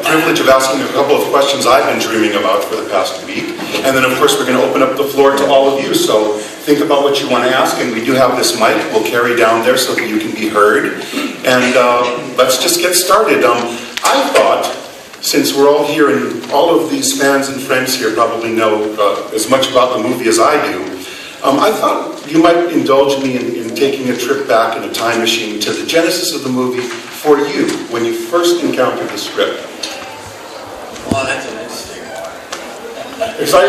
privilege of asking a couple of questions I've been dreaming about for the past week. And then, of course, we're going to open up the floor to all of you. So think about what you want to ask. And we do have this mic we'll carry down there so that you can be heard. And let's just get started. I thought, since we're all here and all of these fans and friends here probably know as much about the movie as I do, I thought you might indulge me in taking a trip back in a time machine to the genesis of the movie for you, when you first encountered the script. Well, that's an interesting one. Because I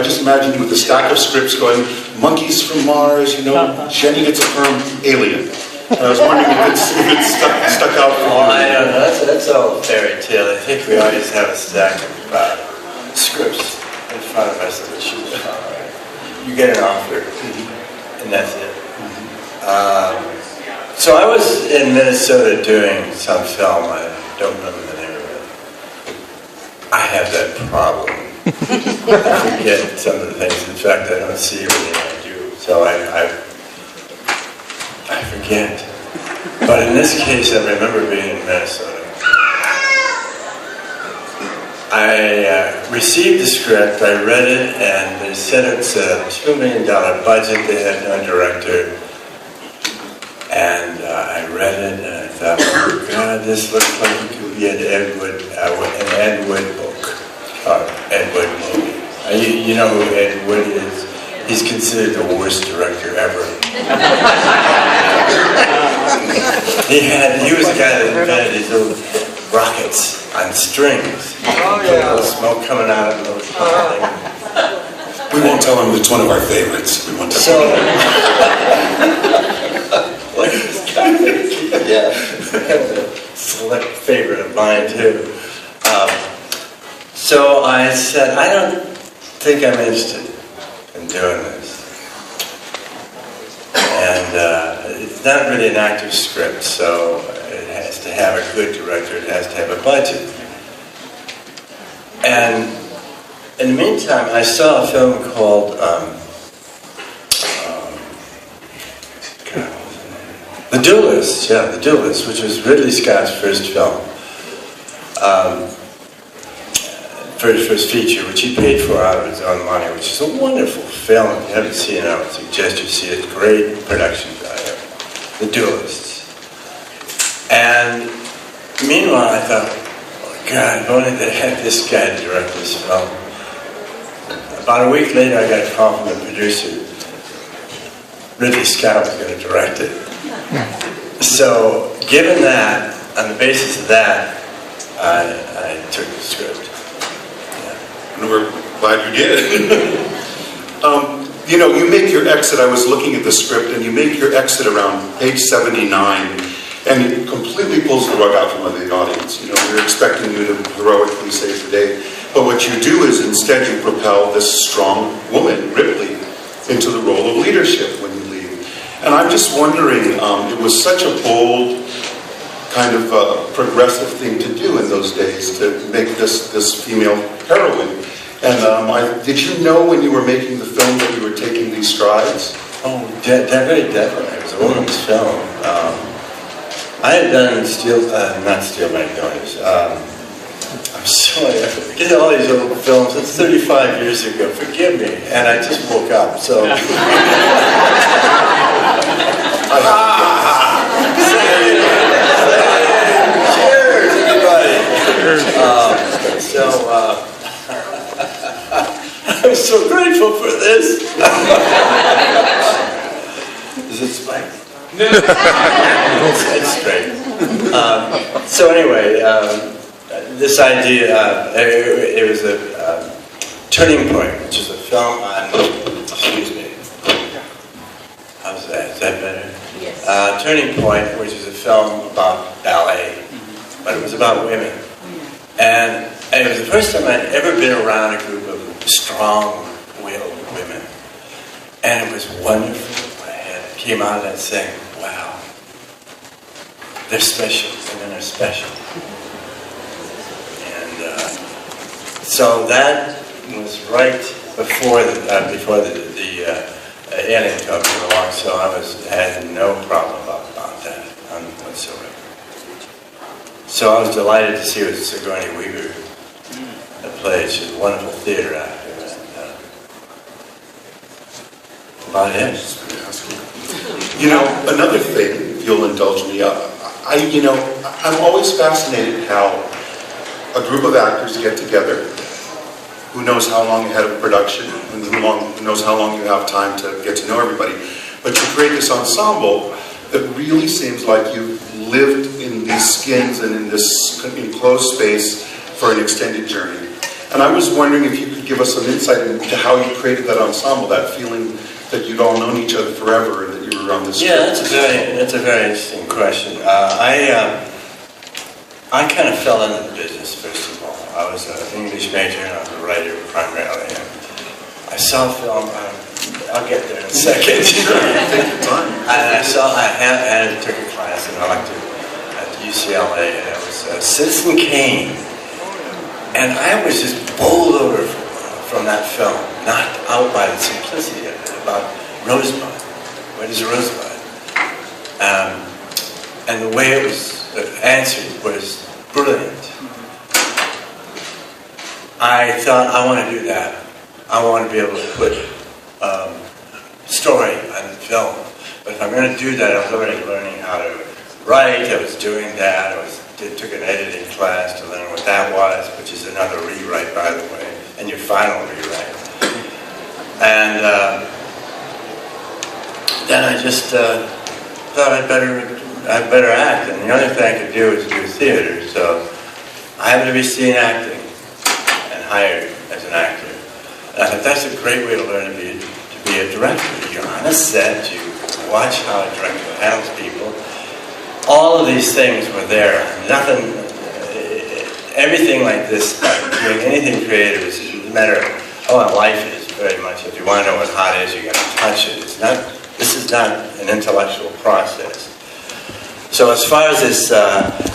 just imagine you with a stack of scripts going, monkeys from Mars, Jenny gets a firm alien. I was wondering if it's stuck out for you. Oh, I don't know. That's all fairy tale. I think we always have a stack of scripts in front of us that shoot from. You get an offer, and that's it. So I was in Minnesota doing some film. I don't remember the name of it. I have that problem. I forget some of the things. In fact, I don't see everything I do. So I forget. But in this case, I remember being in Minnesota. I received the script, I read it, and they said it's a $2 million budget, they had no director. And I read it, and I thought, oh God, this looks like it could be an Ed Wood book, Ed Wood movie. You know who Ed Wood is? He's considered the worst director ever. He was the guy that invented these little rockets on strings. Oh, yeah. Smoke coming out of those. We won't tell him it's one of our favorites. We won't tell him. Yeah, that's a select favorite of mine too. So I said, I don't think I'm interested in doing this. And it's not really an active script, so it has to have a good director, it has to have a budget. And in the meantime, I saw a film called The Duelist, The Duelist, which was Ridley Scott's first film, first feature, which he paid for out of his own money, which is a wonderful film. If you haven't seen it, I would suggest you see it. Great production value, The Duelist. And meanwhile, I thought, oh God, if only they had this guy to direct this film. About a week later, I got a call from the producer. Ridley Scott was going to direct it. So, given that, on the basis of that, I took the script. And we're glad you did. You make your exit. I was looking at the script, and you make your exit around page 79, and it completely pulls the rug out from under the audience. We're expecting you to heroically save the day, but what you do is instead you propel this strong woman, Ripley, into the role of leadership when you leave. And I'm just wondering, it was such a bold, kind of progressive thing to do in those days, to make this female heroine. And did you know when you were making the film that you were taking these strides? Oh, definitely. It was a woman's film. I had done not Steel Magnolias. I'm sorry, I forget all these old films. It's 35 years ago. Forgive me. And I just woke up, so. Cheers, everybody. I'm so grateful for this. Is it spiked? No. It's straight. So anyway, this idea, it was a Turning Point, which is a film on, excuse me. How's that? Is that better? Yes. Turning Point, which is a film about ballet, but it was about women. And it was the first time I'd ever been around a group of strong-willed women. And it was wonderful. I came out of that saying, wow, they're special. Women are special. And so that was right before the alien film came along, so I had no problem about that whatsoever. So I was delighted to see it was Sigourney Weaver that played. She's a wonderful theater actor. And, about it. You know, another thing, if you'll indulge me, I'm always fascinated how a group of actors get together. Who knows how long ahead of production, and who knows how long you have time to get to know everybody. But you create this ensemble that really seems like you've lived in these skins and in this enclosed space for an extended journey. And I was wondering if you could give us some insight into how you created that ensemble, that feeling that you'd all known each other forever and that you were on this. Yeah, that's a very interesting question. I kind of fell into the business, first of all. I was an English major and I was a writer primarily. And I saw film, I'll get there in a second. Take your time. I took a class in elective at UCLA, and it was Citizen Kane. And I was just bowled over from that film, knocked out by the simplicity of it, about Rosebud. What is Rosebud? And the way it was answered was brilliant. I thought, I want to do that. I want to be able to put story on film. But if I'm going to do that, I was already learning how to write. I was doing that. Took an editing class to learn what that was, which is another rewrite, by the way, and your final rewrite. And then I just thought I'd better act, and the only thing I could do was do theater. So I happened to be seen acting and hired as an actor. And I thought that's a great way to learn to be a director. You're on a set, you watch how a director handles people. All of these things were there. Nothing, everything like this, doing anything creative is a matter of how life is very much. If you want to know what hot is, you're going to touch it. This is not an intellectual process. So as far as this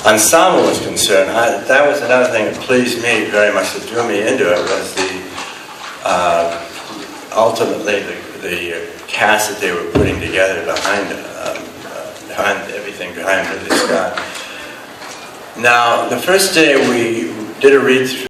ensemble was concerned, that was another thing that pleased me very much, that drew me into it, was ultimately the cast that they were putting together behind everything, behind Ridley Scott. Now, the first day we did a read-through